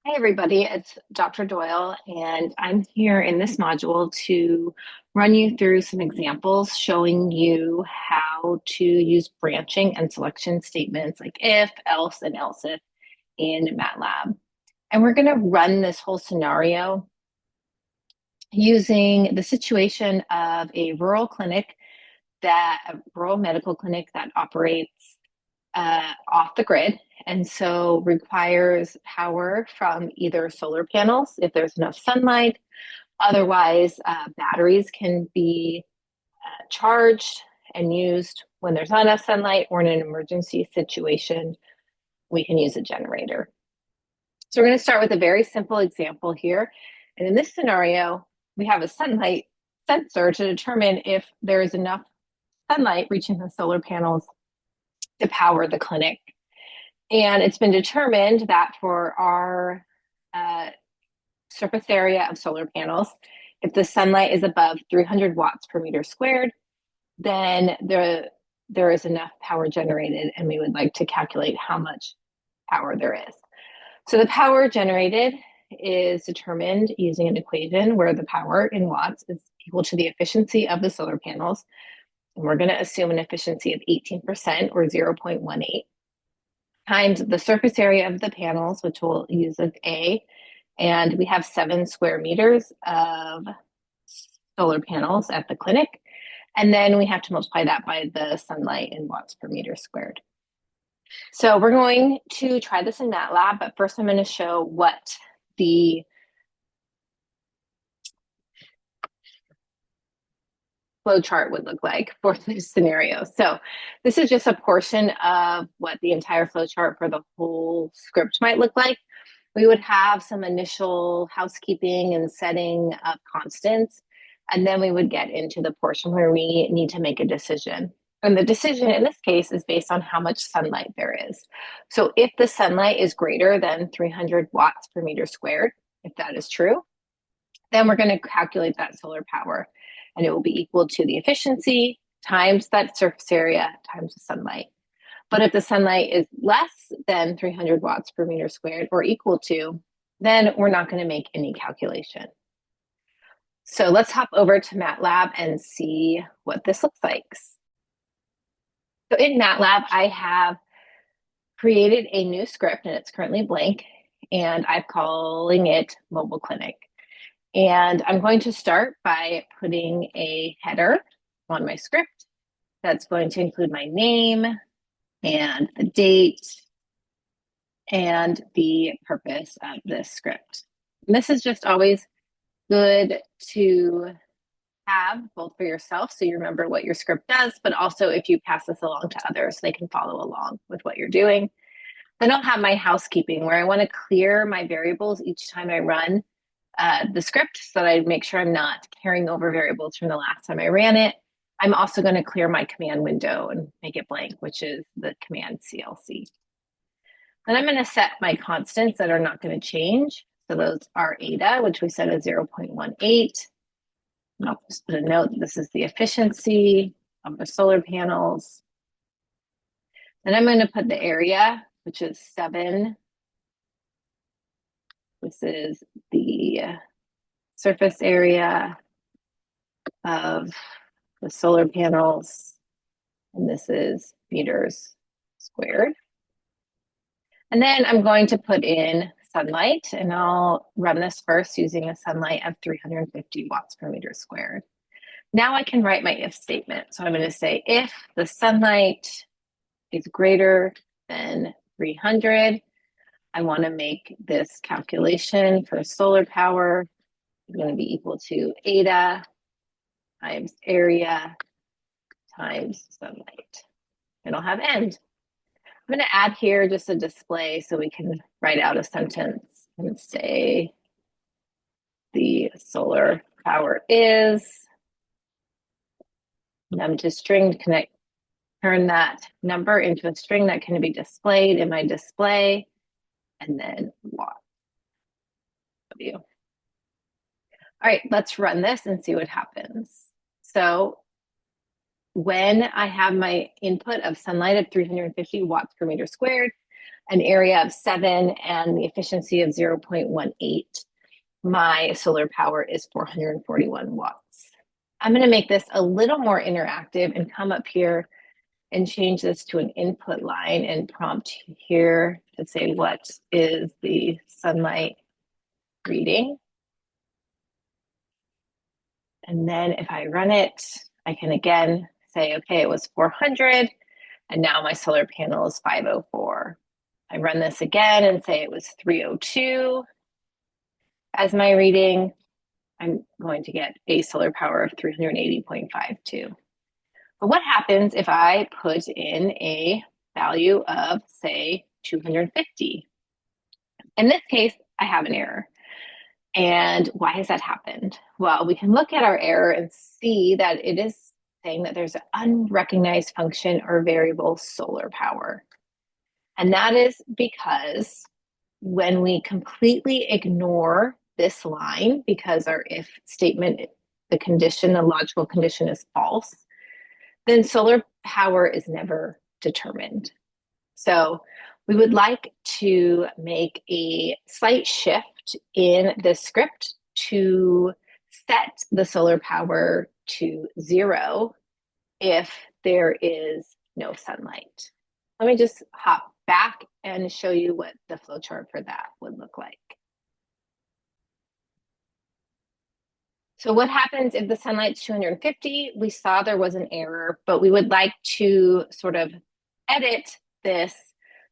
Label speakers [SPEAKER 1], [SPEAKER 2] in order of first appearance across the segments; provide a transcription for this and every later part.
[SPEAKER 1] Hey everybody, it's Dr. Doyle, and I'm here in this module to run you through some examples showing you how to use branching and selection statements like if, else, and else if in MATLAB. And we're going to run this whole scenario using the situation of a rural medical clinic that operates off the grid, and so requires power from either solar panels if there's enough sunlight. Otherwise, batteries can be charged and used when there's not enough sunlight, or in an emergency situation, we can use a generator. So we're going to start with a very simple example here. And in this scenario, we have a sunlight sensor to determine if there is enough sunlight reaching the solar panels to power the clinic. And it's been determined that for our surface area of solar panels, if the sunlight is above 300 watts per meter squared, then there is enough power generated, and we would like to calculate how much power there is. So the power generated is determined using an equation where the power in watts is equal to the efficiency of the solar panels. And we're going to assume an efficiency of 18% or 0.18 times the surface area of the panels, which we'll use as A. And we have 7 square meters of solar panels at the clinic. And then we have to multiply that by the sunlight in watts per meter squared. So we're going to try this in MATLAB, but first I'm going to show what the flow chart would look like for this scenario. So this is just a portion of what the entire flow chart for the whole script might look like. We would have some initial housekeeping and setting of constants, and then we would get into the portion where we need to make a decision. And the decision in this case is based on how much sunlight there is. So if the sunlight is greater than 300 watts per meter squared, if that is true, then we're going to calculate that solar power, and it will be equal to the efficiency times that surface area times the sunlight. But if the sunlight is less than 300 watts per meter squared or equal to, then we're not going to make any calculation. So let's hop over to MATLAB and see what this looks like. So in MATLAB, I have created a new script, and it's currently blank, and I'm calling it Mobile Clinic. And I'm going to start by putting a header on my script that's going to include my name and the date and the purpose of this script. And this is just always good to have, both for yourself, so you remember what your script does, but also if you pass this along to others, they can follow along with what you're doing. Then I'll have my housekeeping, where I want to clear my variables each time I run the script, so that I make sure I'm not carrying over variables from the last time I ran it. I'm also going to clear my command window and make it blank, which is the command CLC. Then I'm going to set my constants that are not going to change. So those are eta, which we set as 0.18. I'll just put a note that this is the efficiency of the solar panels. Then I'm going to put the area, which is 7. This is the surface area of the solar panels, and this is meters squared. And then I'm going to put in sunlight, and I'll run this first using a sunlight of 350 watts per meter squared. Now I can write my if statement. So I'm going to say if the sunlight is greater than 300, I want to make this calculation for solar power. It's going to be equal to eta times area times sunlight. And I'll have end. I'm going to add here just a display so we can write out a sentence and say the solar power is num to string to connect, turn that number into a string that can be displayed in my display, and then watt. All right, let's run this and see what happens. So when I have my input of sunlight at 350 watts per meter squared, an area of 7 and the efficiency of 0.18, my solar power is 441 watts. I'm going to make this a little more interactive and come up here and change this to an input line and prompt here to say what is the sunlight reading. And then if I run it, I can again say, okay, it was 400, and now my solar panel is 504. I run this again and say it was 302 as my reading. I'm going to get a solar power of 380.52. But what happens if I put in a value of, say, 250? In this case, I have an error. And why has that happened? Well, we can look at our error and see that it is saying that there's an unrecognized function or variable solar power. And that is because when we completely ignore this line, because our if statement, the condition, the logical condition is false, then solar power is never determined. So we would like to make a slight shift in this script to set the solar power to 0 if there is no sunlight. Let me just hop back and show you what the flowchart for that would look like. So what happens if the sunlight's 250? We saw there was an error, but we would like to sort of edit this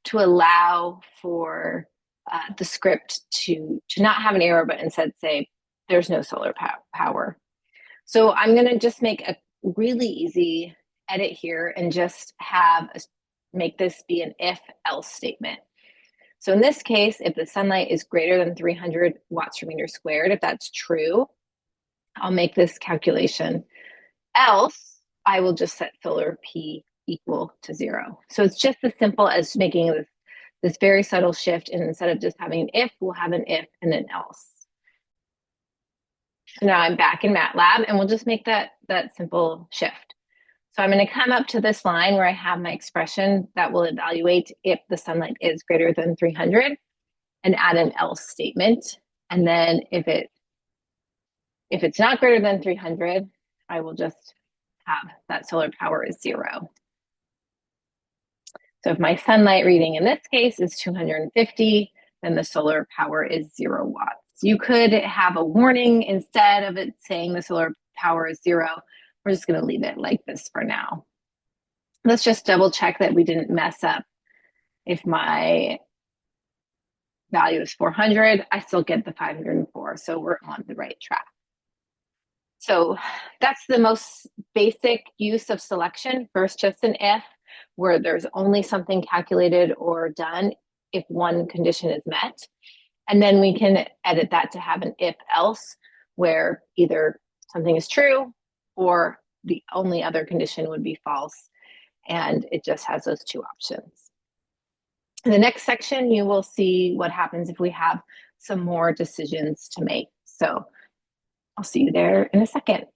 [SPEAKER 1] to allow for the script to not have an error, but instead say there's no solar power. So I'm going to just make a really easy edit here and just make this be an if-else statement. So in this case, if the sunlight is greater than 300 watts per meter squared, if that's true, I'll make this calculation. Else, I will just set solar P equal to 0. So it's just as simple as making this very subtle shift, and instead of just having an if, we'll have an if and an else. So now I'm back in MATLAB, and we'll just make that simple shift. So I'm going to come up to this line where I have my expression that will evaluate if the sunlight is greater than 300 and add an else statement. And then if it's not greater than 300, I will just have that solar power is 0. So if my sunlight reading in this case is 250, then the solar power is 0 watts. You could have a warning instead of it saying the solar power is 0. We're just going to leave it like this for now. Let's just double check that we didn't mess up. If my value is 400, I still get the 504, so we're on the right track. So that's the most basic use of selection. First, just an if, where there's only something calculated or done if one condition is met. And then we can edit that to have an if else, where either something is true or the only other condition would be false. And it just has those two options. In the next section, you will see what happens if we have some more decisions to make. So I'll see you there in a second.